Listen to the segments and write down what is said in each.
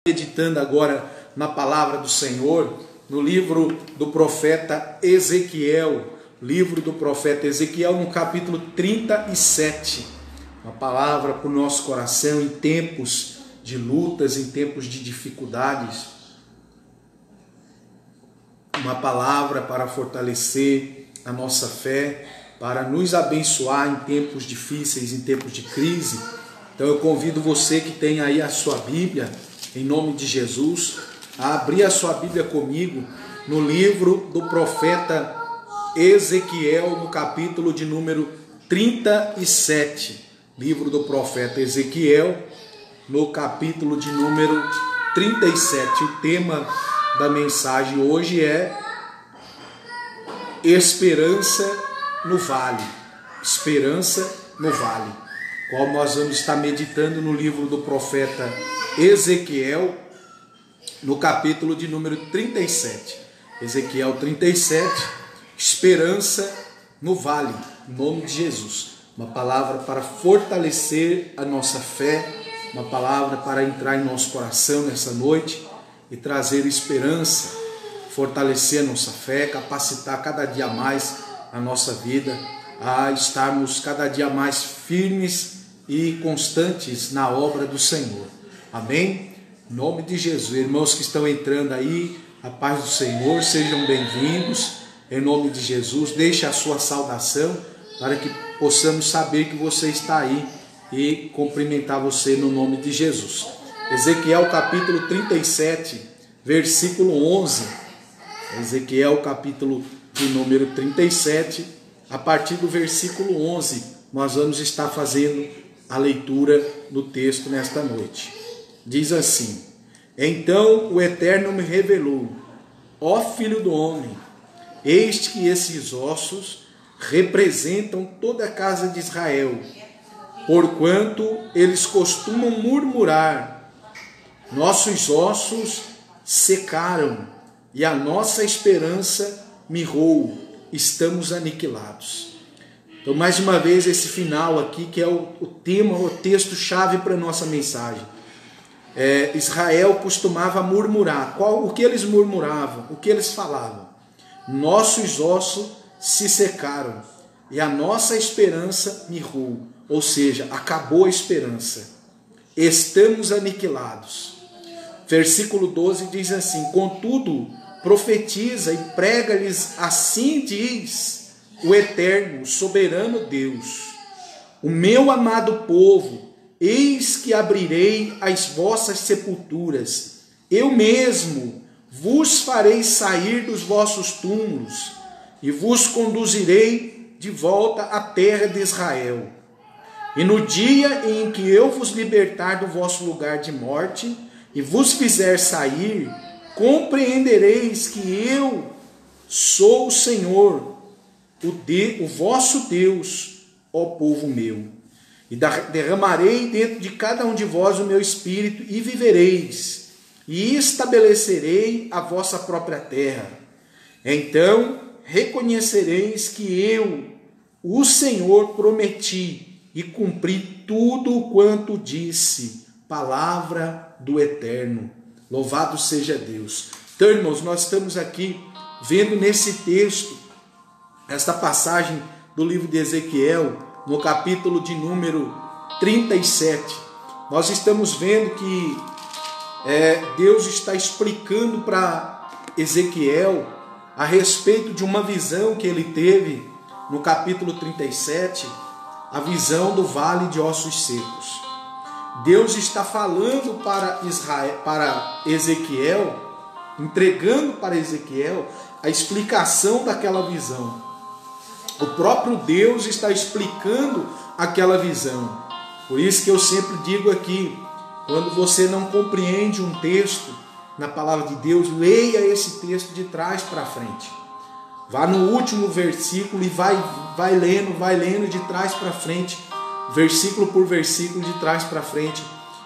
meditando agora na palavra do Senhor, no livro do profeta Ezequiel, no capítulo 37. Uma palavra para o nosso coração em tempos de lutas, em tempos de dificuldades. Uma palavra para fortalecer a nossa fé, para nos abençoar em tempos difíceis, em tempos de crise. Então eu convido você que tem aí a sua Bíblia, em nome de Jesus, a abrir a sua Bíblia comigo no livro do profeta Ezequiel, no capítulo de número 37. Livro do profeta Ezequiel, no capítulo de número 37. O tema da mensagem hoje é Esperança no Vale. Esperança no Vale. Qual nós vamos estar meditando no livro do profeta Ezequiel, no capítulo de número 37. Ezequiel 37, Esperança no Vale, em nome de Jesus. Uma palavra para fortalecer a nossa fé, uma palavra para entrar em nosso coração nessa noite e trazer esperança, fortalecer a nossa fé, capacitar cada dia mais a nossa vida a estarmos cada dia mais firmes e constantes na obra do Senhor. Amém? Em nome de Jesus. Irmãos que estão entrando aí, a paz do Senhor, sejam bem-vindos. Em nome de Jesus, deixe a sua saudação para que possamos saber que você está aí e cumprimentar você no nome de Jesus. Ezequiel capítulo 37, versículo 11. Ezequiel capítulo de número 37, a partir do versículo 11, nós vamos estar fazendo a leitura do texto nesta noite. Diz assim: Então o Eterno me revelou, ó filho do homem, eis que esses ossos representam toda a casa de Israel, porquanto eles costumam murmurar, nossos ossos secaram e a nossa esperança mirrou, estamos aniquilados. Então, mais uma vez, esse final aqui, que é o tema, o texto-chave para a nossa mensagem. Israel costumava murmurar. O que eles murmuravam? O que eles falavam? Nossos ossos se secaram e a nossa esperança mirrou, ou seja, acabou a esperança. Estamos aniquilados. Versículo 12 diz assim: Contudo, profetiza e prega-lhes, assim diz o Eterno, soberano Deus: O meu amado povo, eis que abrirei as vossas sepulturas, eu mesmo vos farei sair dos vossos túmulos e vos conduzirei de volta à terra de Israel. E no dia em que eu vos libertar do vosso lugar de morte e vos fizer sair, compreendereis que eu sou o Senhor, o vosso Deus, ó povo meu. E derramarei dentro de cada um de vós o meu espírito, e vivereis, e estabelecerei a vossa própria terra. Então reconhecereis que eu, o Senhor, prometi e cumpri tudo quanto disse. Palavra do Eterno. Louvado seja Deus. Então, irmãos, nós estamos aqui vendo nesse texto, esta passagem do livro de Ezequiel, no capítulo de número 37. Nós estamos vendo que Deus está explicando para Ezequiel a respeito de uma visão que ele teve no capítulo 37, a visão do vale de ossos secos. Deus está falando para Ezequiel, entregando para Ezequiel a explicação daquela visão. O próprio Deus está explicando aquela visão. Por isso que eu sempre digo aqui, quando você não compreende um texto na palavra de Deus, leia esse texto de trás para frente. Vá no último versículo e vai lendo de trás para frente, versículo por versículo, de trás para frente.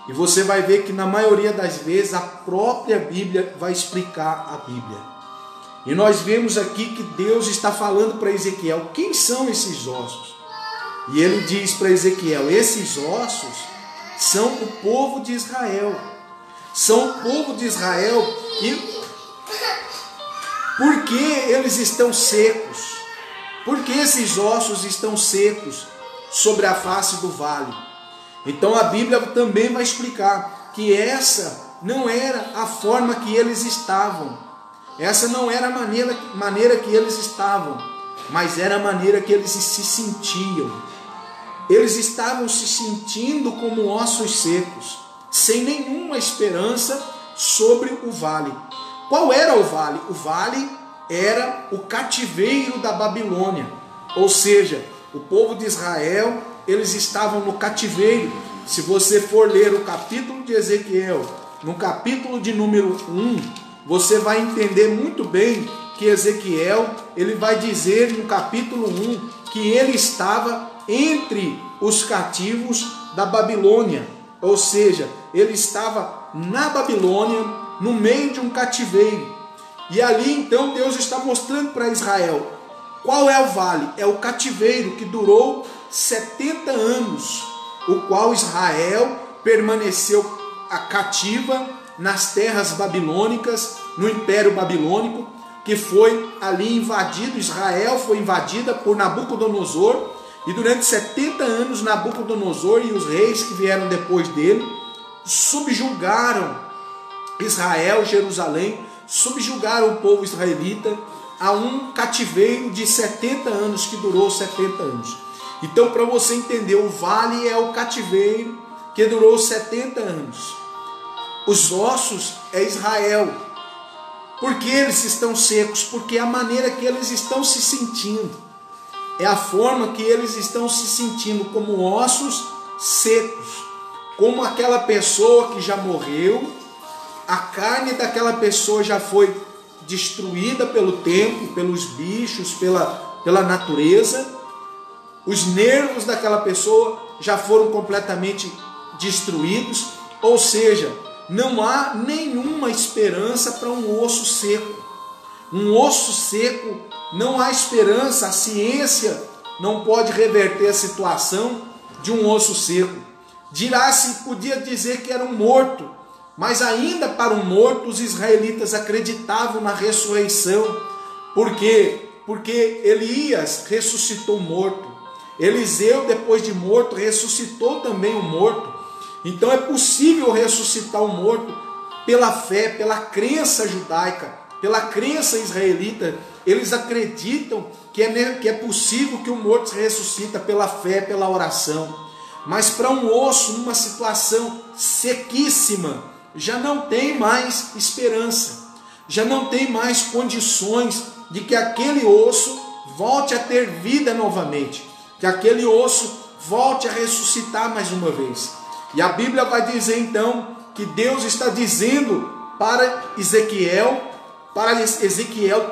E você vai ver que na maioria das vezes a própria Bíblia vai explicar a Bíblia. E nós vemos aqui que Deus está falando para Ezequiel, quem são esses ossos? E ele diz para Ezequiel, esses ossos são o povo de Israel. são o povo de Israel. E por que eles estão secos? Por que esses ossos estão secos sobre a face do vale? Então a Bíblia também vai explicar que essa não era a forma que eles estavam. Essa não era a maneira que eles estavam, mas era a maneira que eles se sentiam. Eles estavam se sentindo como ossos secos, sem nenhuma esperança sobre o vale. Qual era o vale? O vale era o cativeiro da Babilônia. Ou seja, o povo de Israel, eles estavam no cativeiro. Se você for ler o capítulo de Ezequiel, no capítulo de número 1, você vai entender muito bem que Ezequiel, ele vai dizer no capítulo 1 que ele estava entre os cativos da Babilônia. Ou seja, ele estava na Babilônia, no meio de um cativeiro. E ali então Deus está mostrando para Israel qual é o vale. É o cativeiro que durou 70 anos, o qual Israel permaneceu cativa nas terras babilônicas, no Império Babilônico, que foi ali invadido. Israel foi invadida por Nabucodonosor, e durante 70 anos Nabucodonosor e os reis que vieram depois dele subjugaram Israel, Jerusalém, subjugaram o povo israelita a um cativeiro de 70 anos, que durou 70 anos. Então, para você entender, o vale é o cativeiro que durou 70 anos. Os ossos é Israel. Por que eles estão secos? Porque é a maneira que eles estão se sentindo. É a forma que eles estão se sentindo, como ossos secos. Como aquela pessoa que já morreu, a carne daquela pessoa já foi destruída pelo tempo, pelos bichos, pela natureza. Os nervos daquela pessoa já foram completamente destruídos. Ou seja, não há nenhuma esperança para um osso seco. Um osso seco, não há esperança. A ciência não pode reverter a situação de um osso seco. Dirá-se, podia dizer que era um morto, mas ainda para um morto os israelitas acreditavam na ressurreição. Por quê? Porque Elias ressuscitou morto. Eliseu, depois de morto, ressuscitou também o morto. Então é possível ressuscitar o morto pela fé, pela crença judaica, pela crença israelita. Eles acreditam que é possível que o morto ressuscita pela fé, pela oração. Mas para um osso, numa situação sequíssima, já não tem mais esperança, já não tem mais condições de que aquele osso volte a ter vida novamente, que aquele osso volte a ressuscitar mais uma vez. E a Bíblia vai dizer então que Deus está dizendo para Ezequiel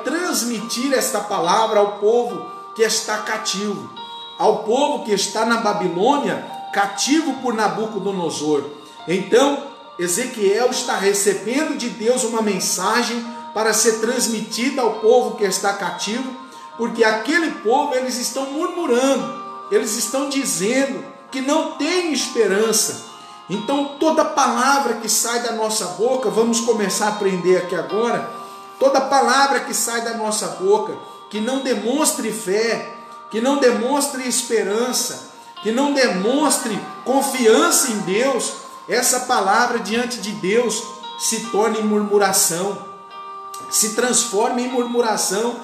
transmitir esta palavra ao povo que está cativo, ao povo que está na Babilônia, cativo por Nabucodonosor. Então Ezequiel está recebendo de Deus uma mensagem para ser transmitida ao povo que está cativo, porque aquele povo, eles estão murmurando, eles estão dizendo que não tem esperança. Então toda palavra que sai da nossa boca, vamos começar a aprender aqui agora, toda palavra que sai da nossa boca, que não demonstre fé, que não demonstre esperança, que não demonstre confiança em Deus, essa palavra diante de Deus se torna em murmuração, se transforma em murmuração.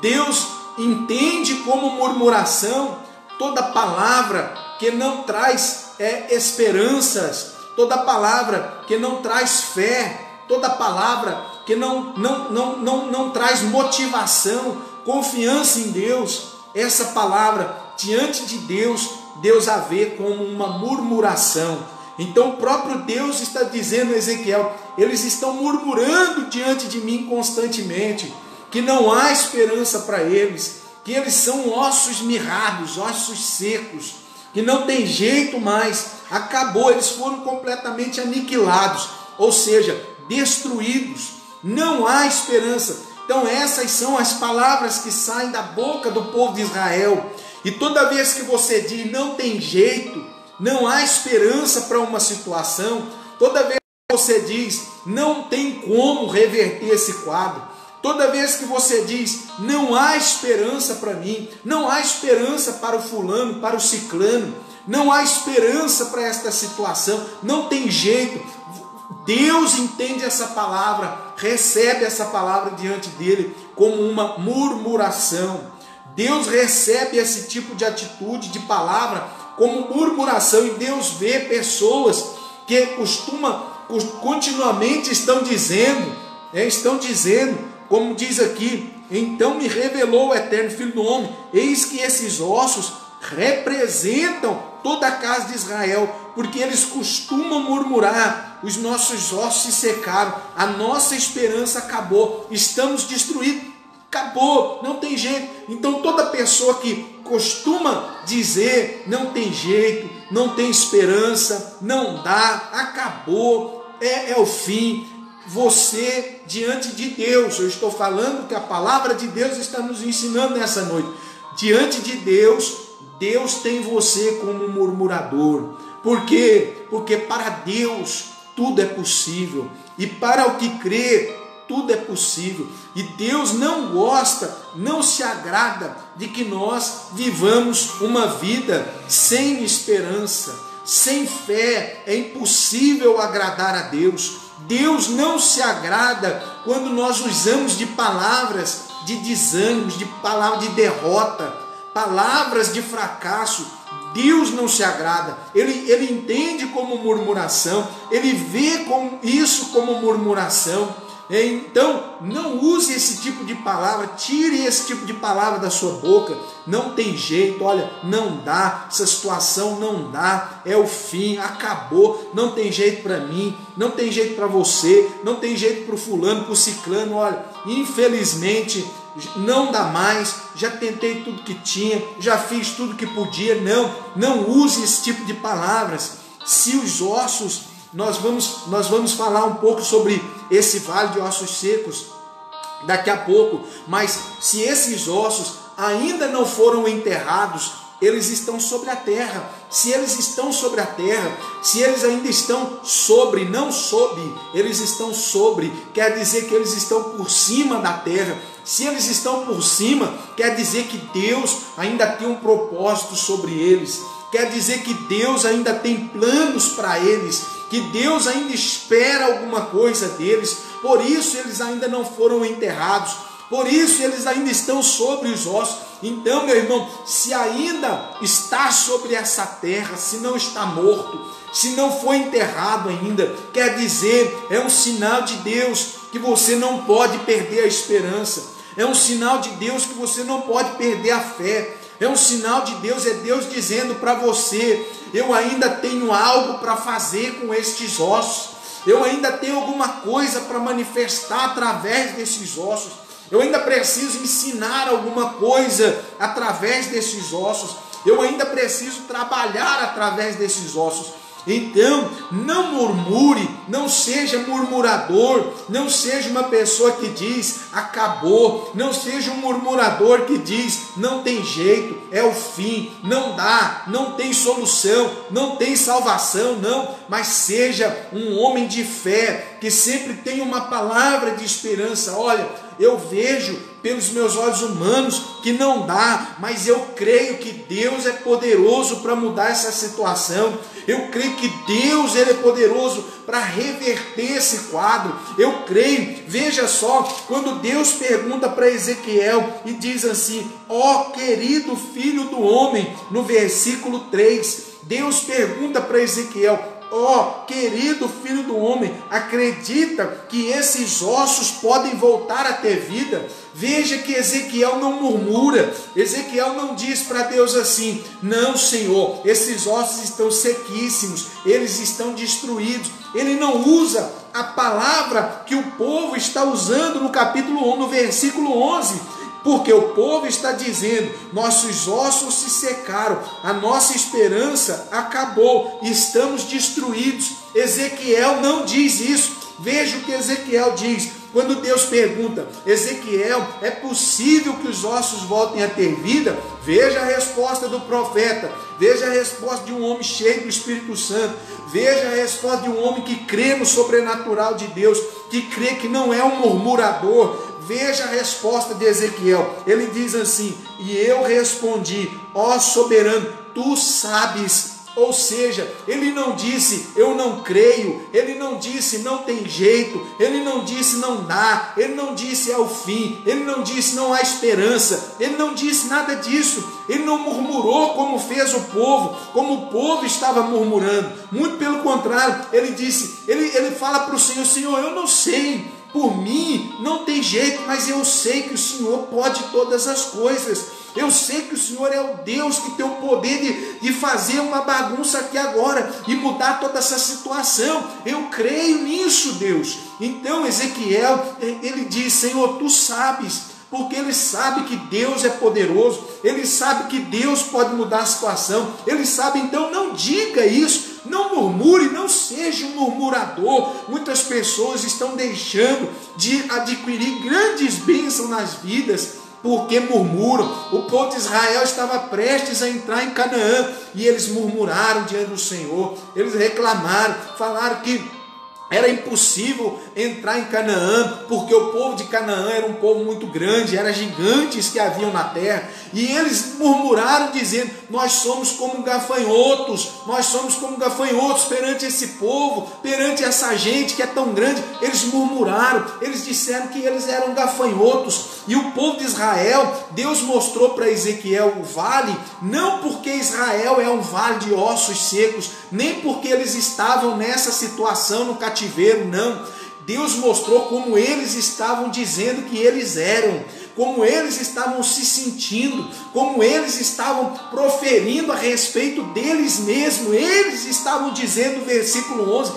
Deus entende como murmuração toda palavra que não traz esperanças, toda palavra que não traz fé, toda palavra que não traz motivação, confiança em Deus. Essa palavra diante de Deus, Deus a vê como uma murmuração. Então o próprio Deus está dizendo a Ezequiel, eles estão murmurando diante de mim constantemente, que não há esperança para eles, que eles são ossos mirrados, ossos secos, que não tem jeito mais, acabou, eles foram completamente aniquilados, ou seja, destruídos, não há esperança. Então essas são as palavras que saem da boca do povo de Israel. E toda vez que você diz não tem jeito, não há esperança para uma situação, toda vez que você diz, não tem como reverter esse quadro, toda vez que você diz, não há esperança para mim, não há esperança para o fulano, para o ciclano, não há esperança para esta situação, não tem jeito, Deus entende essa palavra, recebe essa palavra diante dele como uma murmuração. Deus recebe esse tipo de atitude, de palavra, como murmuração, e Deus vê pessoas que continuamente estão dizendo, como diz aqui, então me revelou o eterno Filho do Homem, eis que esses ossos representam toda a casa de Israel, porque eles costumam murmurar, os nossos ossos se secaram, a nossa esperança acabou, estamos destruídos, acabou, não tem jeito. Então toda pessoa que costuma dizer, não tem jeito, não tem esperança, não dá, acabou, é o fim, você diante de Deus, eu estou falando que a palavra de Deus está nos ensinando nessa noite, diante de Deus, Deus tem você como murmurador. Por quê? Porque para Deus tudo é possível, e para o que crê, tudo é possível, e Deus não gosta, não se agrada de que nós vivamos uma vida sem esperança, sem fé. É impossível agradar a Deus. Deus não se agrada quando nós usamos de palavras de desânimo, de palavras de derrota, palavras de fracasso. Deus não se agrada, ele entende como murmuração, ele vê isso como murmuração. Então não use esse tipo de palavra, tire esse tipo de palavra da sua boca. Não tem jeito, olha, não dá, essa situação não dá, é o fim, acabou, não tem jeito para mim, não tem jeito para você, não tem jeito para o fulano, para o ciclano, olha, infelizmente não dá mais, já tentei tudo que tinha, já fiz tudo que podia. Não use esse tipo de palavras. Se os ossos, nós vamos falar um pouco sobre esse vale de ossos secos daqui a pouco, mas se esses ossos ainda não foram enterrados, eles estão sobre a terra. Se eles estão sobre a terra, se eles ainda estão sobre, não sob, eles estão sobre, quer dizer que eles estão por cima da terra. Se eles estão por cima, quer dizer que Deus ainda tem um propósito sobre eles, quer dizer que Deus ainda tem planos para eles, que Deus ainda espera alguma coisa deles, por isso eles ainda não foram enterrados, por isso eles ainda estão sobre os ossos. Então, meu irmão, se ainda está sobre essa terra, se não está morto, se não foi enterrado ainda, quer dizer, é um sinal de Deus que você não pode perder a esperança, é um sinal de Deus que você não pode perder a fé, é um sinal de Deus, é Deus dizendo para você, eu ainda tenho algo para fazer com estes ossos, eu ainda tenho alguma coisa para manifestar através desses ossos, eu ainda preciso ensinar alguma coisa através desses ossos, eu ainda preciso trabalhar através desses ossos. Então, não murmure, não seja murmurador, não seja uma pessoa que diz, acabou, não seja um murmurador que diz, não tem jeito, é o fim, não dá, não tem solução, não tem salvação, não, mas seja um homem de fé, que sempre tem uma palavra de esperança. Olha, eu vejo pelos meus olhos humanos que não dá, mas eu creio que Deus é poderoso para mudar essa situação, eu creio que Deus ele é poderoso para reverter esse quadro, eu creio. Veja só, quando Deus pergunta para Ezequiel e diz assim, ó querido filho do homem, no versículo 3, Deus pergunta para Ezequiel, ó querido filho do homem, acredita que esses ossos podem voltar a ter vida? Veja que Ezequiel não murmura, Ezequiel não diz para Deus assim, não Senhor, esses ossos estão sequíssimos, eles estão destruídos. Ele não usa a palavra que o povo está usando no capítulo 1, no versículo 11, porque o povo está dizendo, nossos ossos se secaram, a nossa esperança acabou, estamos destruídos. Ezequiel não diz isso. Veja o que Ezequiel diz. Quando Deus pergunta, Ezequiel, é possível que os ossos voltem a ter vida? Veja a resposta do profeta, veja a resposta de um homem cheio do Espírito Santo, veja a resposta de um homem que crê no sobrenatural de Deus, que crê que não é um murmurador. Veja a resposta de Ezequiel. Ele diz assim: e eu respondi, ó soberano, tu sabes. Ou seja, ele não disse eu não creio, ele não disse não tem jeito, ele não disse não dá, ele não disse é o fim, ele não disse não há esperança, ele não disse nada disso. Ele não murmurou como fez o povo, como o povo estava murmurando. Muito pelo contrário, ele disse, ele fala para o Senhor: Senhor, eu não sei, por mim não tem jeito, mas eu sei que o Senhor pode todas as coisas. Eu sei que o Senhor é o Deus que tem o poder de fazer uma bagunça aqui agora e mudar toda essa situação. Eu creio nisso, Deus. Então Ezequiel, ele diz: Senhor, tu sabes, porque ele sabe que Deus é poderoso, ele sabe que Deus pode mudar a situação, ele sabe. Então não diga isso, não murmure, não seja um murmurador. Muitas pessoas estão deixando de adquirir grandes bênçãos nas vidas porque murmuram. O povo de Israel estava prestes a entrar em Canaã e eles murmuraram diante do Senhor, eles reclamaram, falaram que era impossível entrar em Canaã, porque o povo de Canaã era um povo muito grande, eram gigantes que haviam na terra, e eles murmuraram dizendo: nós somos como gafanhotos, nós somos como gafanhotos perante esse povo, perante essa gente que é tão grande. Eles murmuraram, eles disseram que eles eram gafanhotos. E o povo de Israel, Deus mostrou para Ezequiel o vale, não porque Israel é um vale de ossos secos, nem porque eles estavam nessa situação no cativeiro, não. Deus mostrou como eles estavam dizendo que eles eram, como eles estavam se sentindo, como eles estavam proferindo a respeito deles mesmos. Eles estavam dizendo, versículo 11: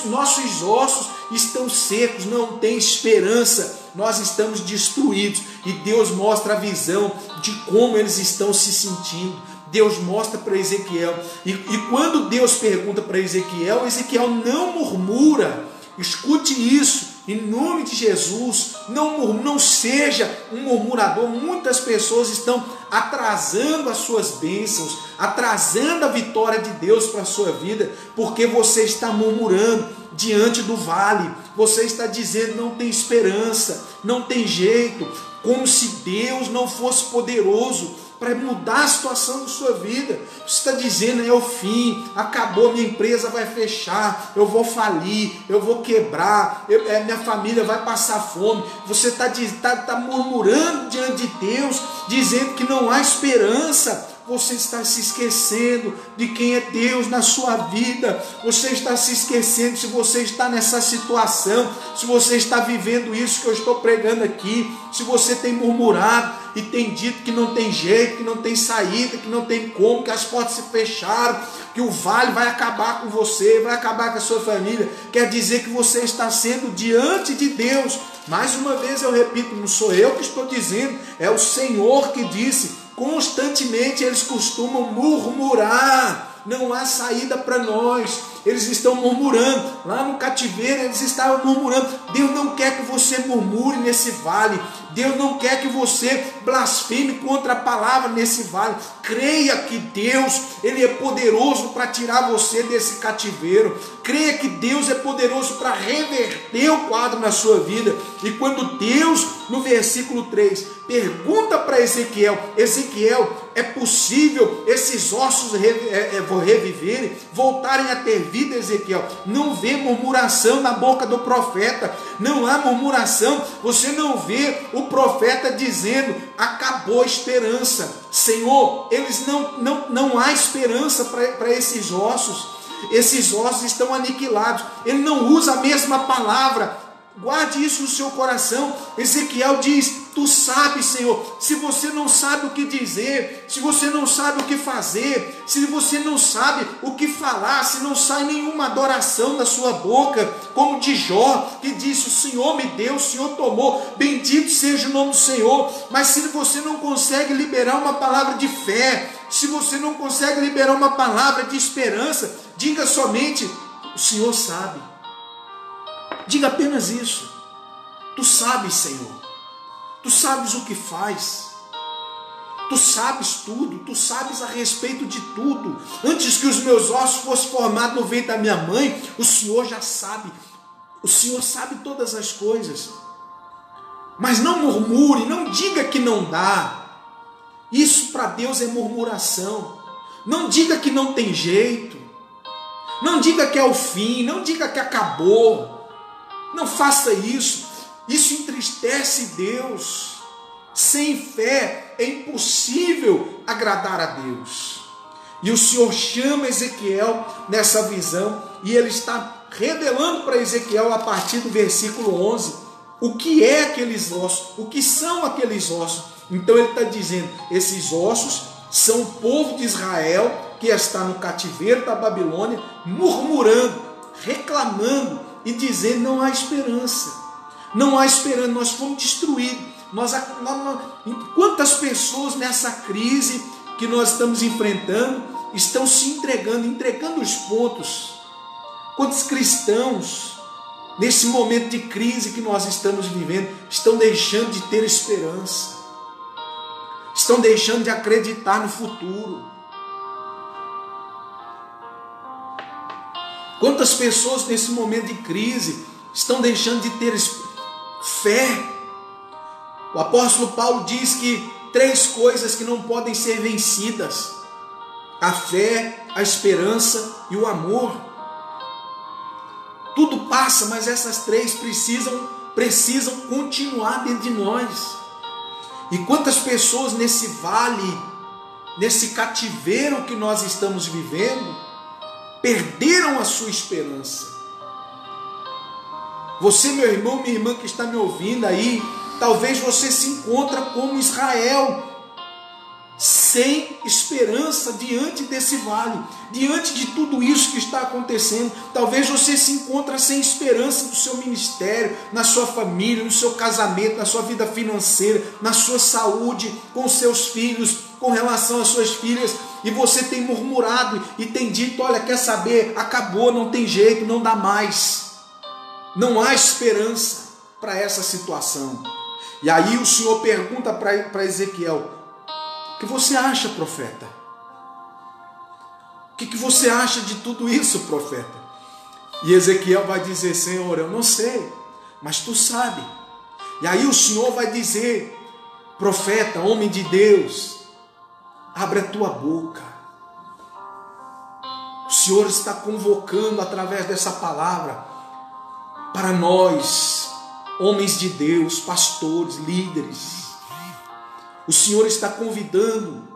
nossos ossos estão secos, não tem esperança, nós estamos destruídos. E Deus mostra a visão de como eles estão se sentindo. Deus mostra para Ezequiel, e quando Deus pergunta para Ezequiel, Ezequiel não murmura. Escute isso, em nome de Jesus. Não seja um murmurador. Muitas pessoas estão atrasando as suas bênçãos, atrasando a vitória de Deus para a sua vida, porque você está murmurando diante do vale. Você está dizendo: não tem esperança, não tem jeito, como se Deus não fosse poderoso para mudar a situação da sua vida. Você está dizendo: é o fim, acabou, minha empresa vai fechar, eu vou falir, eu vou quebrar, minha família vai passar fome. Você está murmurando diante de Deus, dizendo que não há esperança. Você está se esquecendo de quem é Deus na sua vida. Você está se esquecendo, se você está nessa situação, se você está vivendo isso que eu estou pregando aqui, se você tem murmurado e tem dito que não tem jeito, que não tem saída, que não tem como, que as portas se fecharam, que o vale vai acabar com você, vai acabar com a sua família, quer dizer que você está sendo diante de Deus. Mais uma vez eu repito, não sou eu que estou dizendo, é o Senhor que disse. Constantemente eles costumam murmurar, não há saída para nós. Eles estão murmurando, lá no cativeiro eles estavam murmurando. Deus não quer que você murmure nesse vale, Deus não quer que você blasfeme contra a palavra nesse vale. Creia que Deus, Ele é poderoso para tirar você desse cativeiro. Creia que Deus é poderoso para reverter o quadro na sua vida. E quando Deus, no versículo 3, pergunta para Ezequiel: Ezequiel, é possível esses ossos reviverem, voltarem a ter vida, Ezequiel? Não vê murmuração na boca do profeta, não há murmuração. Você não vê o profeta dizendo: acabou a esperança. Senhor, eles não há esperança para esses ossos. Esses ossos estão aniquilados. Ele não usa a mesma palavra. Guarde isso no seu coração. Ezequiel diz: tu sabes, Senhor. Se você não sabe o que dizer, se você não sabe o que fazer, se você não sabe o que falar, se não sai nenhuma adoração da sua boca, como de Jó, que disse: o Senhor me deu, o Senhor tomou, bendito seja o nome do Senhor. Mas se você não consegue liberar uma palavra de fé, se você não consegue liberar uma palavra de esperança, diga somente: o Senhor sabe. Diga apenas isso. Tu sabes, Senhor. Tu sabes o que faz. Tu sabes tudo. Tu sabes a respeito de tudo. Antes que os meus ossos fossem formados no ventre da minha mãe, o Senhor já sabe. O Senhor sabe todas as coisas. Mas não murmure, não diga que não dá. Isso para Deus é murmuração. Não diga que não tem jeito. Não diga que é o fim. Não diga que acabou. Não faça isso. Isso entristece Deus. Sem fé é impossível agradar a Deus. E o Senhor chama Ezequiel nessa visão, e ele está revelando para Ezequiel a partir do versículo 11 o que é aqueles ossos, o que são aqueles ossos. Então ele está dizendo, esses ossos são o povo de Israel que está no cativeiro da Babilônia, murmurando, reclamando e dizendo, não há esperança, não há esperança, nós fomos destruídos. Quantas pessoas nessa crise que nós estamos enfrentando estão se entregando os pontos? Quantos cristãos nesse momento de crise que nós estamos vivendo estão deixando de ter esperança, estão deixando de acreditar no futuro? Quantas pessoas nesse momento de crise estão deixando de ter fé? O apóstolo Paulo diz que 3 coisas que não podem ser vencidas: a fé, a esperança e o amor. Tudo passa, mas essas 3 precisam continuar dentro de nós. E quantas pessoas nesse vale, nesse cativeiro que nós estamos vivendo, perderam a sua esperança. Você, meu irmão, minha irmã que está me ouvindo aí, talvez você se encontre como Israel, sem esperança diante desse vale, diante de tudo isso que está acontecendo. Talvez você se encontre sem esperança no seu ministério, na sua família, no seu casamento, na sua vida financeira, na sua saúde, com seus filhos, com relação às suas filhas, e você tem murmurado e tem dito, olha, quer saber, acabou, não tem jeito, não dá mais, não há esperança para essa situação. E aí o Senhor pergunta para Ezequiel, o que você acha, profeta? O que você acha de tudo isso, profeta? E Ezequiel vai dizer, Senhor, eu não sei, mas tu sabe. E aí o Senhor vai dizer, profeta, homem de Deus, abre a tua boca. O Senhor está convocando através dessa palavra para nós, homens de Deus, pastores, líderes. O Senhor está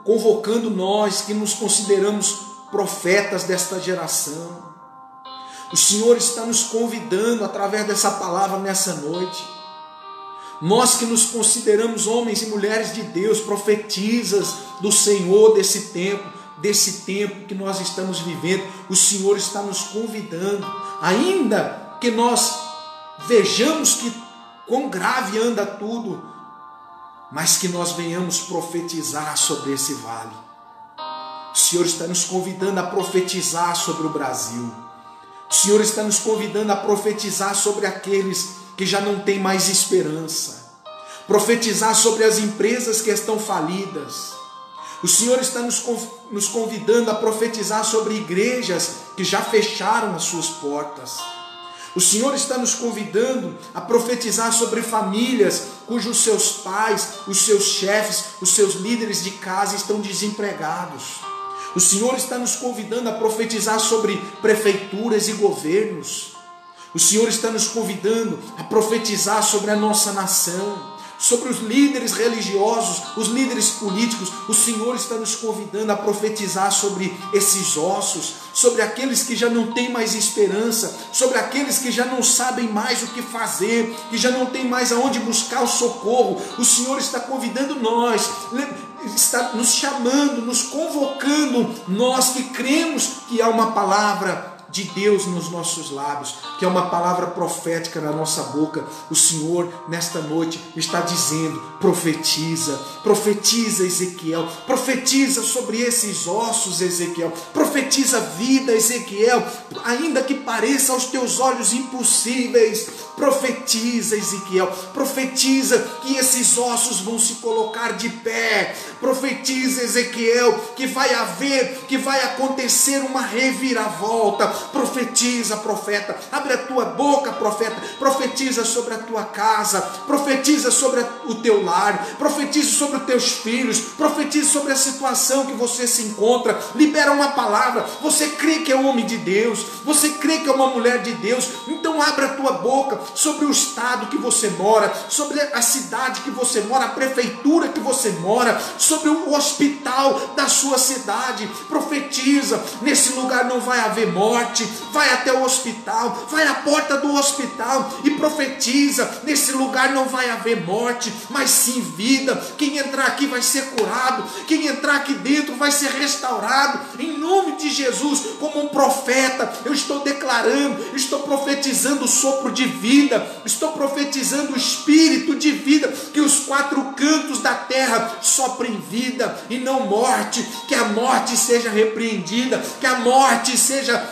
convocando nós que nos consideramos profetas desta geração. O Senhor está nos convidando através dessa palavra nessa noite. Nós que nos consideramos homens e mulheres de Deus, profetisas do Senhor desse tempo que nós estamos vivendo, o Senhor está nos convidando, ainda que nós vejamos que quão grave anda tudo, mas que nós venhamos profetizar sobre esse vale. O Senhor está nos convidando a profetizar sobre o Brasil. O Senhor está nos convidando a profetizar sobre aqueles que já não têm mais esperança. Profetizar sobre as empresas que estão falidas. O Senhor está nos convidando a profetizar sobre igrejas que já fecharam as suas portas. O Senhor está nos convidando a profetizar sobre famílias cujos seus pais, os seus chefes, os seus líderes de casa estão desempregados. O Senhor está nos convidando a profetizar sobre prefeituras e governos. O Senhor está nos convidando a profetizar sobre a nossa nação, sobre os líderes religiosos, os líderes políticos. O Senhor está nos convidando a profetizar sobre esses ossos, sobre aqueles que já não têm mais esperança, sobre aqueles que já não sabem mais o que fazer, que já não têm mais aonde buscar o socorro. O Senhor está convidando nós, está nos chamando, nos convocando, nós que cremos que há uma palavra de Deus nos nossos lábios, que é uma palavra profética na nossa boca. O Senhor, nesta noite, está dizendo: profetiza, profetiza, Ezequiel, profetiza sobre esses ossos, Ezequiel, profetiza vida, Ezequiel, ainda que pareça aos teus olhos impossíveis, profetiza, Ezequiel, profetiza que esses ossos vão se colocar de pé, profetiza, Ezequiel, que vai acontecer uma reviravolta, profetiza, profeta, abre a tua boca, profeta, profetiza sobre a tua casa, profetiza sobre o teu lar, profetiza sobre os teus filhos, profetiza sobre a situação que você se encontra, libera uma palavra. Você crê que é homem de Deus, você crê que é uma mulher de Deus, então abra a tua boca sobre o estado que você mora, sobre a cidade que você mora, a prefeitura que você mora, sobre o hospital da sua cidade. Profetiza: nesse lugar não vai haver morte. Vai até o hospital, vai à porta do hospital e profetiza: nesse lugar não vai haver morte, mas sim vida. Quem entrar aqui vai ser curado, quem entrar aqui dentro vai ser restaurado, em nome de Jesus. Como um profeta, eu estou declarando, estou profetizando o sopro de vida, estou profetizando o espírito de vida, que os quatro cantos da terra soprem vida e não morte, que a morte seja repreendida, que a morte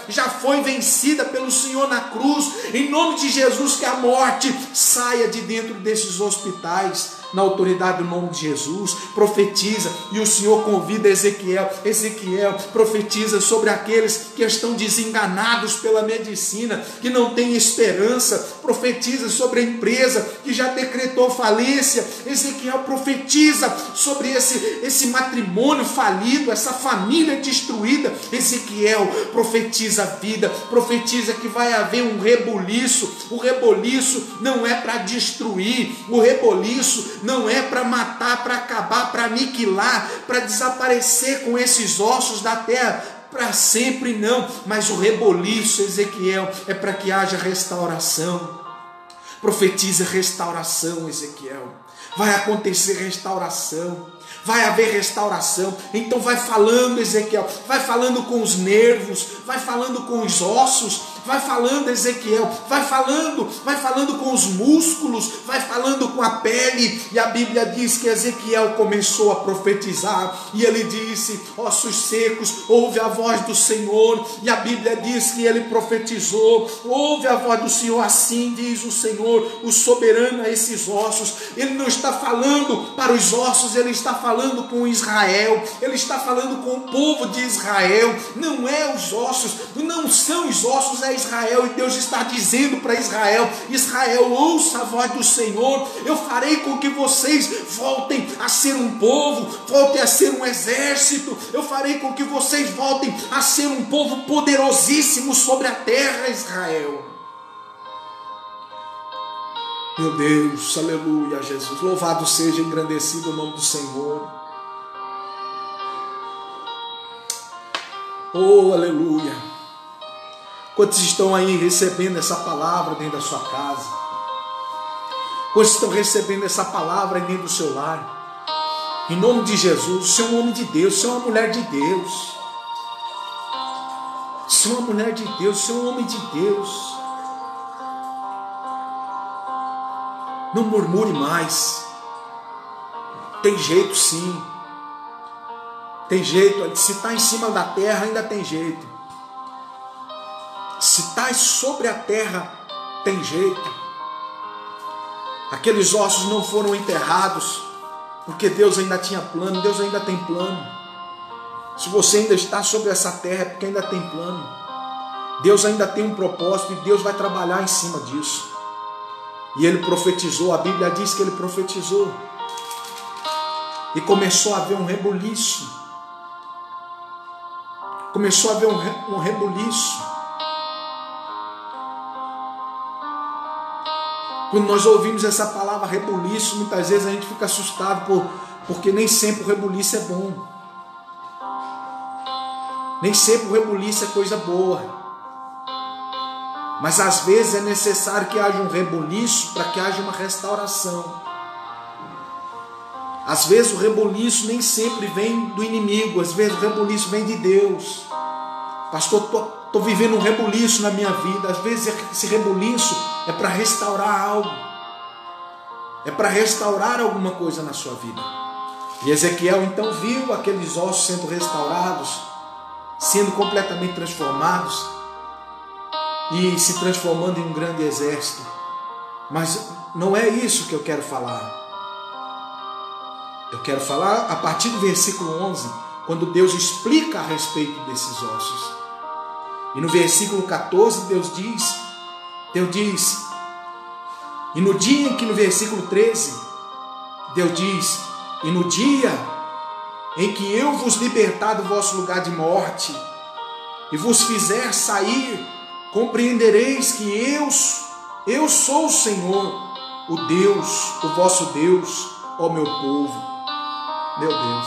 já foi vencida pelo Senhor na cruz, em nome de Jesus. Que a morte saia de dentro desses hospitais, na autoridade do nome de Jesus. Profetiza, e o Senhor convida Ezequiel: profetiza sobre aqueles que estão desenganados pela medicina, que não têm esperança. Profetiza sobre a empresa que já decretou falência. Ezequiel, profetiza sobre esse matrimônio falido, essa família destruída. Ezequiel, profetiza a vida, profetiza que vai haver um reboliço. O reboliço não é para destruir, o reboliço não é para matar, para acabar, para aniquilar, para desaparecer com esses ossos da terra para sempre, não. Mas o reboliço, Ezequiel, é para que haja restauração. Profetiza restauração, Ezequiel. Vai acontecer restauração, vai haver restauração. Então vai falando, Ezequiel, vai falando com os nervos, vai falando com os ossos, vai falando, Ezequiel, vai falando com os músculos, vai falando com a pele. E a Bíblia diz que Ezequiel começou a profetizar, e ele disse: ossos secos, ouve a voz do Senhor. E a Bíblia diz que ele profetizou: ouve a voz do Senhor, assim diz o Senhor, o soberano, a esses ossos. Ele não está falando para os ossos, ele está falando com Israel, ele está falando com o povo de Israel. Não é os ossos, não são os ossos, é Israel. E Deus está dizendo para Israel: Israel, ouça a voz do Senhor. Eu farei com que vocês voltem a ser um povo, voltem a ser um exército. Eu farei com que vocês voltem a ser um povo poderosíssimo sobre a terra, Israel. Meu Deus, aleluia, Jesus. Louvado seja, engrandecido o nome do Senhor. Oh, aleluia. Quantos estão aí recebendo essa palavra dentro da sua casa? Quantos estão recebendo essa palavra dentro do seu lar? Em nome de Jesus, você é um homem de Deus, você é uma mulher de Deus. Você é uma mulher de Deus, você é um homem de Deus. Não murmure mais. Tem jeito sim. Tem jeito. Se está em cima da terra, ainda tem jeito. Se está sobre a terra, tem jeito. Aqueles ossos não foram enterrados, porque Deus ainda tinha plano. Deus ainda tem plano. Se você ainda está sobre essa terra, é porque ainda tem plano. Deus ainda tem um propósito, e Deus vai trabalhar em cima disso. E ele profetizou, a Bíblia diz que ele profetizou. E começou a haver um rebuliço. Começou a haver um rebuliço. Quando nós ouvimos essa palavra rebuliço, muitas vezes a gente fica assustado, porque nem sempre o rebuliço é bom. Nem sempre o rebuliço é coisa boa. Mas às vezes é necessário que haja um rebuliço para que haja uma restauração. Às vezes o rebuliço nem sempre vem do inimigo, às vezes o rebuliço vem de Deus. Pastor, estou vivendo um rebuliço na minha vida. Às vezes esse rebuliço é para restaurar algo. É para restaurar alguma coisa na sua vida. E Ezequiel então viu aqueles ossos sendo restaurados, sendo completamente transformados e se transformando em um grande exército. Mas não é isso que eu quero falar. Eu quero falar a partir do versículo 11, quando Deus explica a respeito desses ossos. E no versículo 14 Deus diz, e no dia em que no versículo 13, Deus diz, e no dia em que eu vos libertar do vosso lugar de morte e vos fizer sair, compreendereis que eu sou o Senhor, o Deus, o vosso Deus, ó meu povo. Meu Deus.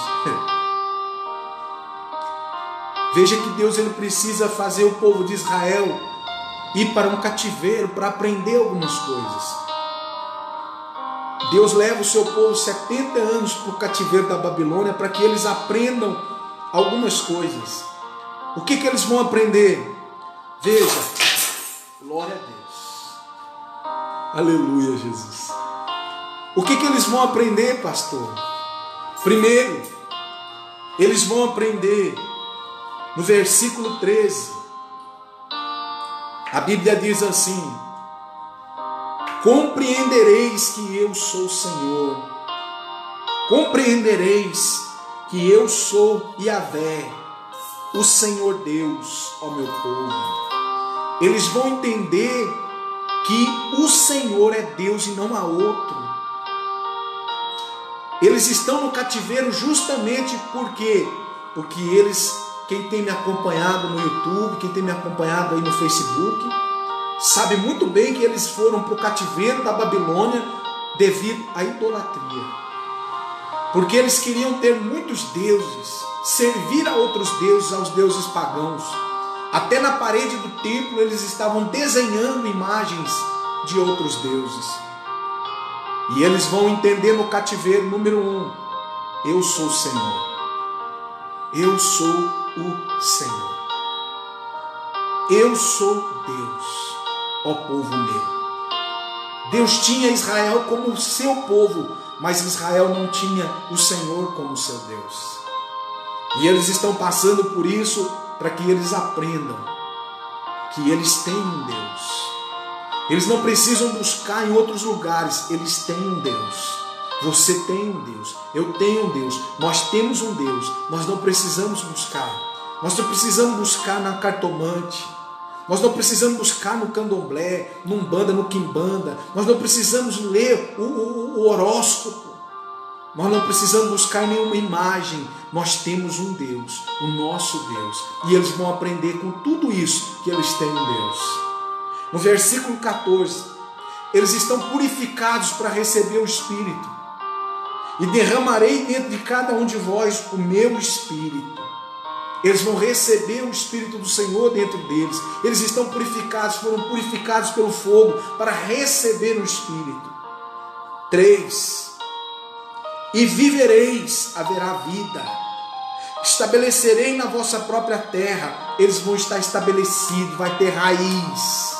Veja que Deus ele precisa fazer o povo de Israel ir para um cativeiro para aprender algumas coisas. Deus leva o seu povo 70 anos para o cativeiro da Babilônia para que eles aprendam algumas coisas. O que eles vão aprender? Veja, glória a Deus. Aleluia, Jesus. O que eles vão aprender, pastor? Primeiro, eles vão aprender no versículo 13. A Bíblia diz assim: compreendereis que eu sou o Senhor. Compreendereis que eu sou Yahvé, o Senhor Deus, ó meu povo. Eles vão entender que o Senhor é Deus e não há outro. Eles estão no cativeiro justamente porque eles, quem tem me acompanhado no YouTube, quem tem me acompanhado aí no Facebook, sabe muito bem que eles foram para o cativeiro da Babilônia devido à idolatria. Porque eles queriam ter muitos deuses, servir a outros deuses, aos deuses pagãos. Até na parede do templo eles estavam desenhando imagens de outros deuses. E eles vão entender no cativeiro, número 1, eu sou o Senhor. Eu sou o Senhor. Eu sou Deus, ó povo meu. Deus tinha Israel como seu povo, mas Israel não tinha o Senhor como seu Deus. E eles estão passando por isso para que eles aprendam que eles têm um Deus. Eles não precisam buscar em outros lugares, eles têm um Deus. Você tem um Deus, eu tenho um Deus, nós temos um Deus. Nós não precisamos buscar. Nós não precisamos buscar na cartomante. Nós não precisamos buscar no candomblé, no umbanda, no quimbanda. Nós não precisamos ler o horóscopo. Nós não precisamos buscar nenhuma imagem. Nós temos um Deus, o nosso Deus. E eles vão aprender com tudo isso que eles têm um Deus. No versículo 14, eles estão purificados para receber o Espírito. E derramarei dentro de cada um de vós o meu Espírito. Eles vão receber o Espírito do Senhor dentro deles. Eles estão purificados, foram purificados pelo fogo para receber o Espírito. 3. E vivereis, haverá vida. Estabelecerei na vossa própria terra. Eles vão estar estabelecidos, vai ter raiz.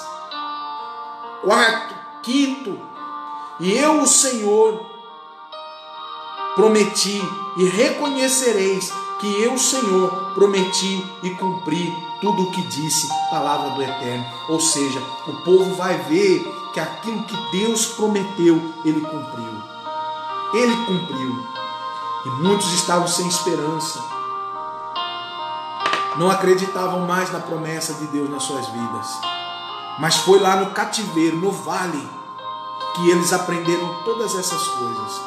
4, 5. E eu, o Senhor, prometi, e reconhecereis que eu, Senhor, prometi e cumpri tudo o que disse, palavra do Eterno. Ou seja, o povo vai ver que aquilo que Deus prometeu, Ele cumpriu. Ele cumpriu. E muitos estavam sem esperança. Não acreditavam mais na promessa de Deus nas suas vidas. Mas foi lá no cativeiro, no vale, que eles aprenderam todas essas coisas.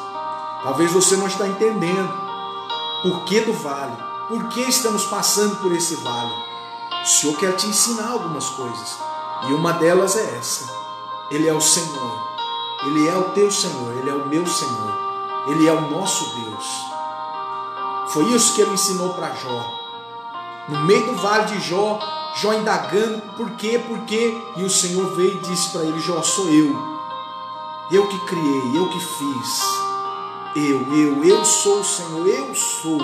Talvez você não está entendendo por que do vale, por que estamos passando por esse vale. O Senhor quer te ensinar algumas coisas, e uma delas é essa: Ele é o Senhor, Ele é o teu Senhor, Ele é o meu Senhor, Ele é o nosso Deus. Foi isso que Ele ensinou para Jó. No meio do vale de Jó, Jó indagando por quê, e o Senhor veio e disse para ele: Jó, sou eu que criei, eu que fiz. Eu sou o Senhor, eu sou,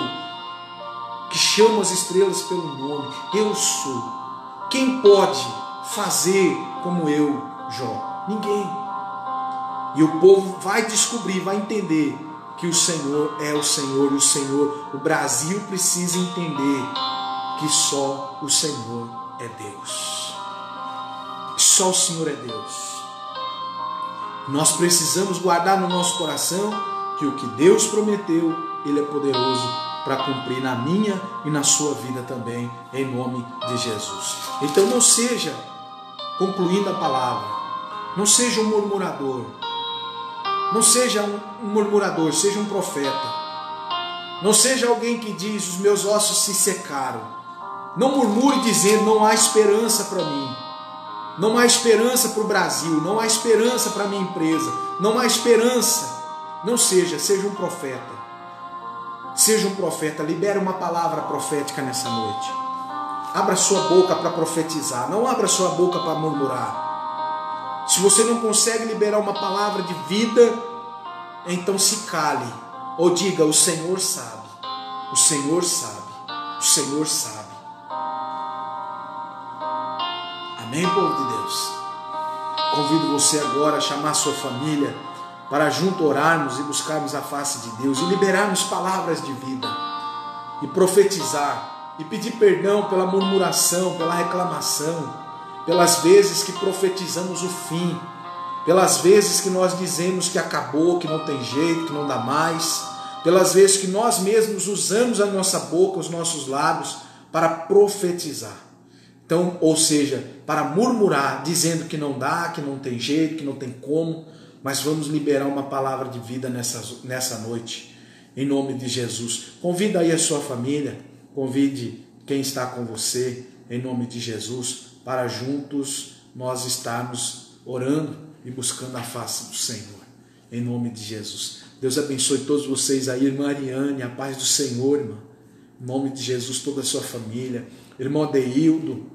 que chamo as estrelas pelo nome, eu sou, Quem pode fazer como eu, Jó? Ninguém. E o povo vai descobrir, vai entender que o Senhor é o Senhor, o Brasil precisa entender que só o Senhor é Deus. Só o Senhor é Deus. Nós precisamos guardar no nosso coração que o que Deus prometeu, Ele é poderoso para cumprir na minha e na sua vida também, em nome de Jesus. Então não seja, concluindo a palavra, não seja um murmurador. Não seja um murmurador, seja um profeta. Não seja alguém que diz, os meus ossos se secaram. Não murmure dizendo, não há esperança para mim. Não há esperança para o Brasil, não há esperança para a minha empresa, não há esperança. Não seja um profeta. Seja um profeta, libere uma palavra profética nessa noite. Abra sua boca para profetizar, não abra sua boca para murmurar. Se você não consegue liberar uma palavra de vida, então se cale, ou diga, o Senhor sabe, o Senhor sabe, o Senhor sabe. Amém, povo de Deus? Convido você agora a chamar sua família para junto orarmos e buscarmos a face de Deus e liberarmos palavras de vida e profetizar e pedir perdão pela murmuração, pela reclamação, pelas vezes que profetizamos o fim, pelas vezes que nós dizemos que acabou, que não tem jeito, que não dá mais, pelas vezes que nós mesmos usamos a nossa boca, os nossos lábios para profetizar. Então, ou seja, para murmurar, dizendo que não dá, que não tem jeito, que não tem como, mas vamos liberar uma palavra de vida nessa noite, em nome de Jesus. Convida aí a sua família, convide quem está com você, em nome de Jesus, para juntos nós estarmos orando e buscando a face do Senhor, em nome de Jesus. Deus abençoe todos vocês aí, irmã Ariane, a paz do Senhor, irmã, em nome de Jesus, toda a sua família, irmão Deildo,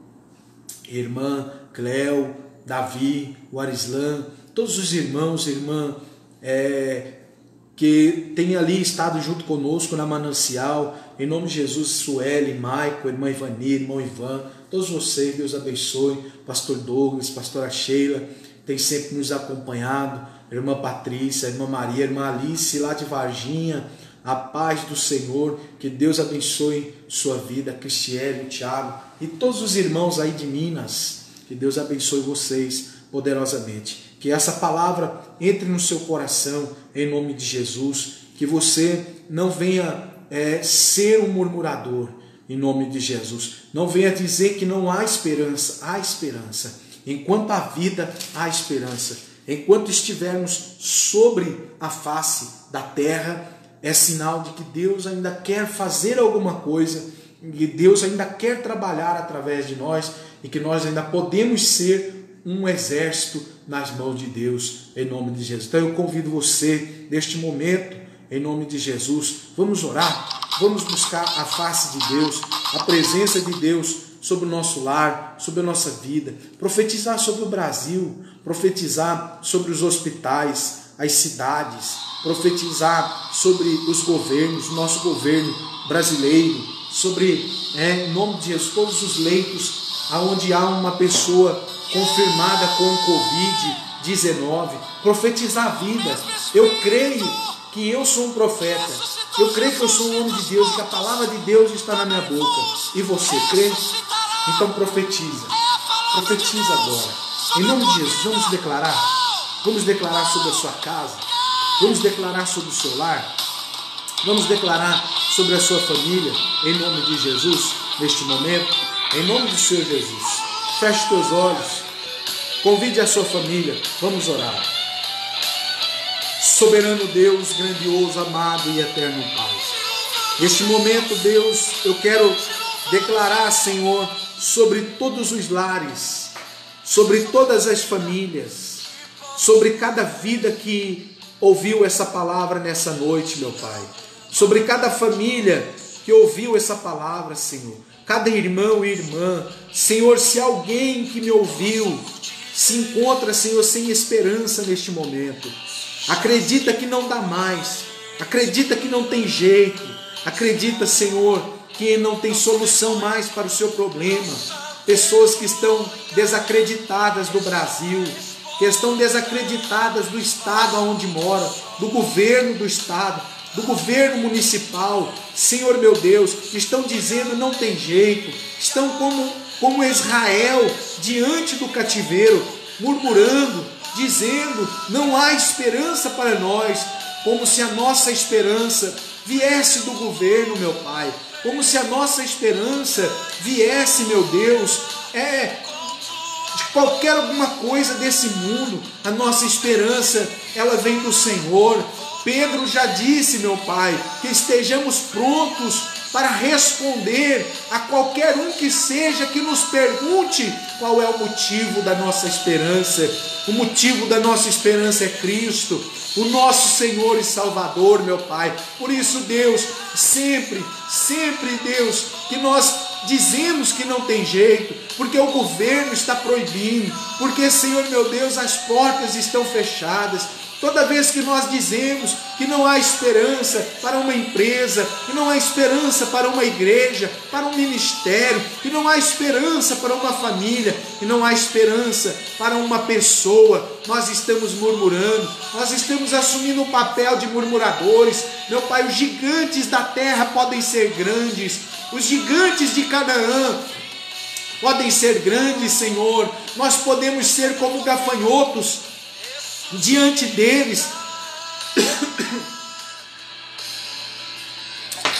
irmã Cleo, Davi, o Arislan, todos os irmãos e irmã que tem ali estado junto conosco na Manancial, em nome de Jesus, Sueli, Maico, irmã Ivani, irmão Ivan, todos vocês, Deus abençoe, pastor Douglas, pastora Sheila, tem sempre nos acompanhado, irmã Patrícia, irmã Maria, irmã Alice, lá de Varginha, a paz do Senhor, que Deus abençoe sua vida, Cristiele, Tiago e todos os irmãos aí de Minas, que Deus abençoe vocês poderosamente, que essa palavra entre no seu coração, em nome de Jesus, que você não venha ser um murmurador, em nome de Jesus, não venha dizer que não há esperança, há esperança, enquanto há vida, há esperança, enquanto estivermos sobre a face da terra, é sinal de que Deus ainda quer fazer alguma coisa, que Deus ainda quer trabalhar através de nós e que nós ainda podemos ser um exército nas mãos de Deus, em nome de Jesus. Então eu convido você, neste momento, em nome de Jesus, vamos orar, vamos buscar a face de Deus, a presença de Deus sobre o nosso lar, sobre a nossa vida, profetizar sobre o Brasil, profetizar sobre os hospitais, as cidades, profetizar sobre os governos, nosso governo brasileiro, sobre, em nome de Jesus, todos os leitos onde há uma pessoa confirmada com Covid-19, profetizar a vida. Eu creio que eu sou um profeta, eu creio que eu sou um homem de Deus, que a palavra de Deus está na minha boca. E você crê? Então profetiza agora. Em nome de Jesus, vamos declarar sobre a sua casa, vamos declarar sobre o seu lar, vamos declarar sobre a sua família, em nome de Jesus, neste momento, em nome do Senhor Jesus. Feche os teus olhos, convide a sua família, vamos orar. Soberano Deus, grandioso, amado e eterno Pai, neste momento, Deus, eu quero declarar, Senhor, sobre todos os lares, sobre todas as famílias, sobre cada vida que ouviu essa palavra nessa noite, meu Pai, sobre cada família que ouviu essa palavra, Senhor, cada irmão e irmã, Senhor, se alguém que me ouviu se encontra, Senhor, sem esperança neste momento, acredita que não dá mais, acredita que não tem jeito, acredita, Senhor, que não tem solução mais para o seu problema, pessoas que estão desacreditadas do Brasil, que estão desacreditadas do estado onde mora, do governo do estado, do governo municipal. Senhor meu Deus, estão dizendo não tem jeito, estão como Israel diante do cativeiro, murmurando, dizendo não há esperança para nós, como se a nossa esperança viesse do governo, meu Pai, como se a nossa esperança viesse, meu Deus, de qualquer alguma coisa desse mundo. A nossa esperança, ela vem do Senhor. Pedro já disse, meu Pai, que estejamos prontos para responder a qualquer um que seja que nos pergunte qual é o motivo da nossa esperança. O motivo da nossa esperança é Cristo, o nosso Senhor e Salvador, meu Pai. Por isso, Deus, sempre, Deus, que nós dizemos que não tem jeito, porque o governo está proibindo, porque, Senhor meu Deus, as portas estão fechadas. Toda vez que nós dizemos que não há esperança para uma empresa, que não há esperança para uma igreja, para um ministério, que não há esperança para uma família, que não há esperança para uma pessoa, nós estamos murmurando, nós estamos assumindo o papel de murmuradores. Meu Pai, os gigantes da terra podem ser grandes, os gigantes de Canaã podem ser grandes, Senhor. Nós podemos ser como gafanhotos diante deles.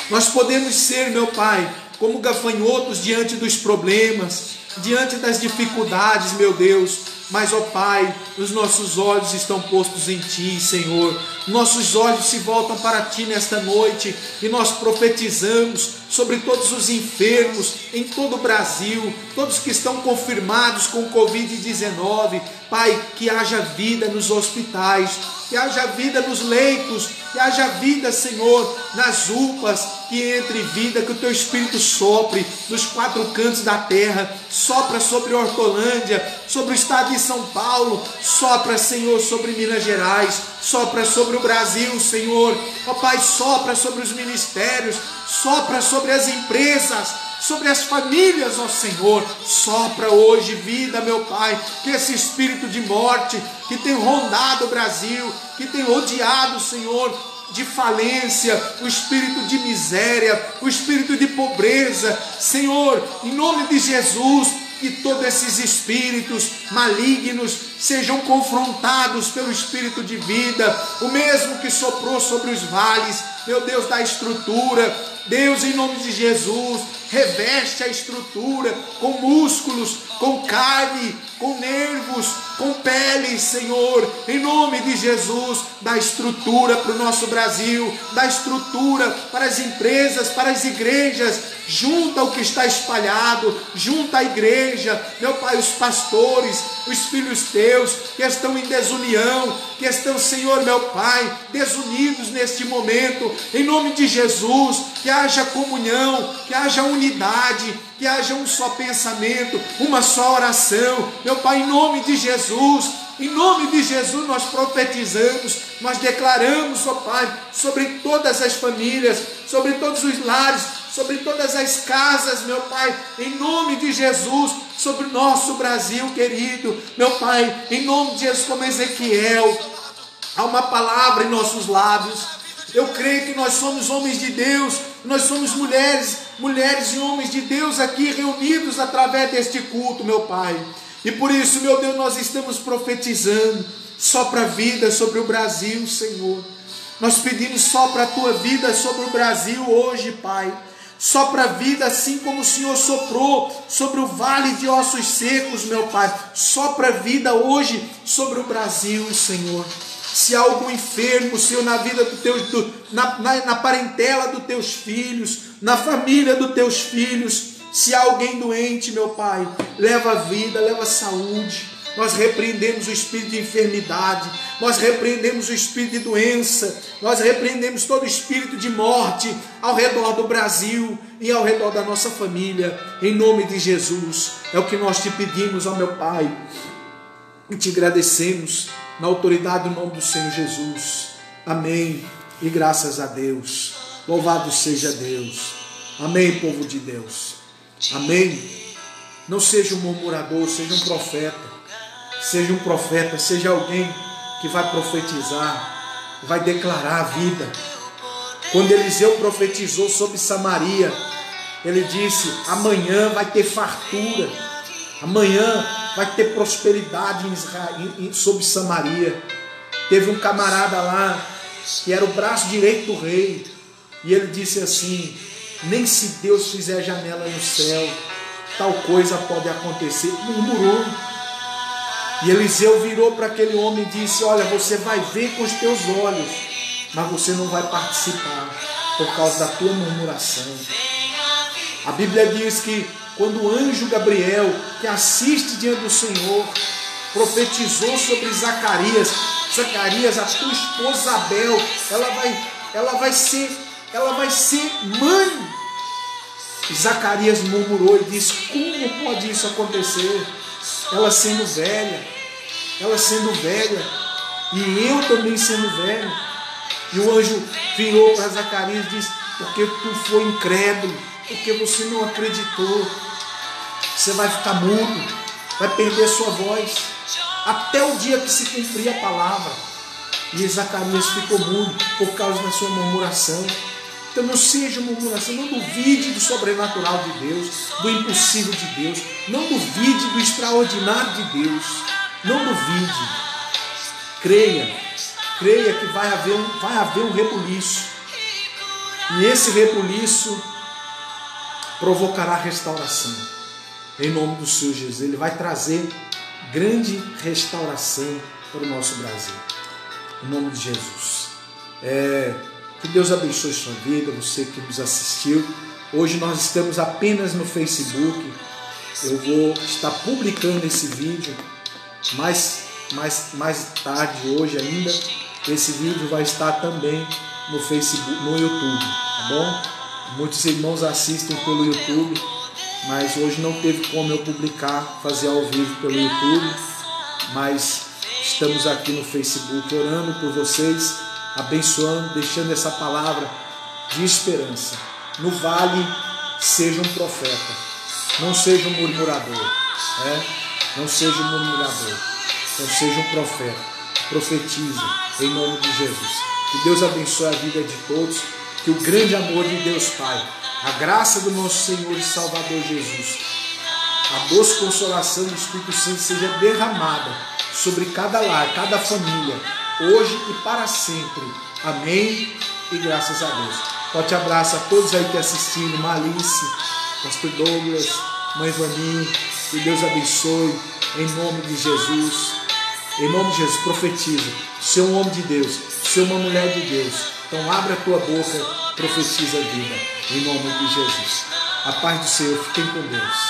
Nós podemos ser, meu Pai, como gafanhotos diante dos problemas, diante das dificuldades, meu Deus. Mas, ó Pai, os nossos olhos estão postos em Ti, Senhor. Nossos olhos se voltam para Ti nesta noite e nós profetizamos sobre todos os enfermos em todo o Brasil, todos que estão confirmados com Covid-19. Pai, que haja vida nos hospitais, que haja vida nos leitos, que haja vida, Senhor, nas UPAs, que entre vida, que o Teu Espírito sopre nos quatro cantos da terra, sopra sobre Hortolândia, sobre o estado de São Paulo, sopra, Senhor, sobre Minas Gerais, sopra sobre o Brasil, Senhor. Ó Pai, sopra sobre os ministérios, sopra sobre as empresas, sobre as famílias, ó Senhor. Sopra hoje vida, meu Pai, que esse espírito de morte que tem rondado o Brasil, que tem rodeado, Senhor, de falência, o espírito de miséria, o espírito de pobreza, Senhor, em nome de Jesus, que todos esses espíritos malignos sejam confrontados pelo Espírito de vida, o mesmo que soprou sobre os vales, meu Deus, da estrutura. Deus, em nome de Jesus, reveste a estrutura com músculos, com carne, com nervos, com pele, Senhor, em nome de Jesus, dá estrutura para o nosso Brasil, dá estrutura para as empresas, para as igrejas, junta o que está espalhado, junta a igreja, meu Pai, os pastores, os filhos teus, que estão em desunião, que estão, Senhor, meu Pai, desunidos neste momento, em nome de Jesus, que haja comunhão, que haja unidade, que haja um só pensamento, uma só oração, meu Pai, em nome de Jesus. Em nome de Jesus nós profetizamos, nós declaramos, ó Pai, sobre todas as famílias, sobre todos os lares, sobre todas as casas, meu Pai, em nome de Jesus, sobre o nosso Brasil querido, meu Pai, em nome de Jesus, como Ezequiel, há uma palavra em nossos lábios. Eu creio que nós somos homens de Deus, nós somos mulheres e homens de Deus aqui reunidos através deste culto, meu Pai. E por isso, meu Deus, nós estamos profetizando, sopra a vida sobre o Brasil, Senhor. Nós pedimos, sopra a Tua vida sobre o Brasil hoje, Pai. Sopra a vida assim como o Senhor soprou sobre o vale de ossos secos, meu Pai. Sopra a vida hoje sobre o Brasil, Senhor. Se há algum enfermo, Senhor, na vida na parentela dos Teus filhos, na família dos Teus filhos, se há alguém doente, meu Pai, leva vida, leva saúde. Nós repreendemos o espírito de enfermidade, nós repreendemos o espírito de doença, nós repreendemos todo espírito de morte ao redor do Brasil e ao redor da nossa família, em nome de Jesus. É o que nós te pedimos, ó meu Pai, e te agradecemos na autoridade do nome do Senhor Jesus. Amém e graças a Deus. Louvado seja Deus. Amém, povo de Deus. Amém Não seja um murmurador, seja um profeta. Seja um profeta, seja alguém que vai profetizar, vai declarar a vida. Quando Eliseu profetizou sobre Samaria, ele disse: amanhã vai ter fartura, amanhã vai ter prosperidade sobre Samaria. Teve um camarada lá, que era o braço direito do rei, e ele disse assim: nem se Deus fizer janela no céu, tal coisa pode acontecer. Murmurou. E Eliseu virou para aquele homem e disse: olha, você vai ver com os teus olhos, mas você não vai participar por causa da tua murmuração. A Bíblia diz que quando o anjo Gabriel, que assiste diante do Senhor, profetizou sobre Zacarias: Zacarias, a tua esposa Isabel, ela vai ser mãe. E Zacarias murmurou e disse: como pode isso acontecer? Ela sendo velha, e eu também sendo velho. E o anjo virou para Zacarias e disse: porque tu foi incrédulo, porque você não acreditou, você vai ficar mudo, vai perder sua voz, até o dia que se cumprir a palavra. E Zacarias ficou mudo por causa da sua murmuração. Então não seja murmuração, não duvide do sobrenatural de Deus, do impossível de Deus, não duvide do extraordinário de Deus, não duvide. Creia que vai haver um rebuliço, e esse rebuliço provocará restauração, em nome do Senhor Jesus. Ele vai trazer grande restauração para o nosso Brasil, em nome de Jesus. Que Deus abençoe sua vida, você que nos assistiu. Hoje nós estamos apenas no Facebook. Eu vou estar publicando esse vídeo mais tarde, hoje ainda. Esse vídeo vai estar também no Facebook, no YouTube, tá bom? Muitos irmãos assistem pelo YouTube, mas hoje não teve como eu publicar, fazer ao vivo pelo YouTube. Mas estamos aqui no Facebook orando por vocês, abençoando, deixando essa palavra de esperança. No vale, seja um profeta, não seja um murmurador, não seja um murmurador, não seja um profeta, profetize em nome de Jesus. Que Deus abençoe a vida de todos, que o grande amor de Deus Pai, a graça do nosso Senhor e Salvador Jesus, a doce consolação do Espírito Santo seja derramada sobre cada lar, cada família, hoje e para sempre. Amém e graças a Deus. Forte abraço a todos aí que assistiram, Malice, Pastor Douglas, Mãe Vani, que Deus abençoe, em nome de Jesus. Em nome de Jesus, profetiza. Você é um homem de Deus, você é uma mulher de Deus. Então abre a tua boca, profetiza a vida, em nome de Jesus. A paz do Senhor, fiquem com Deus.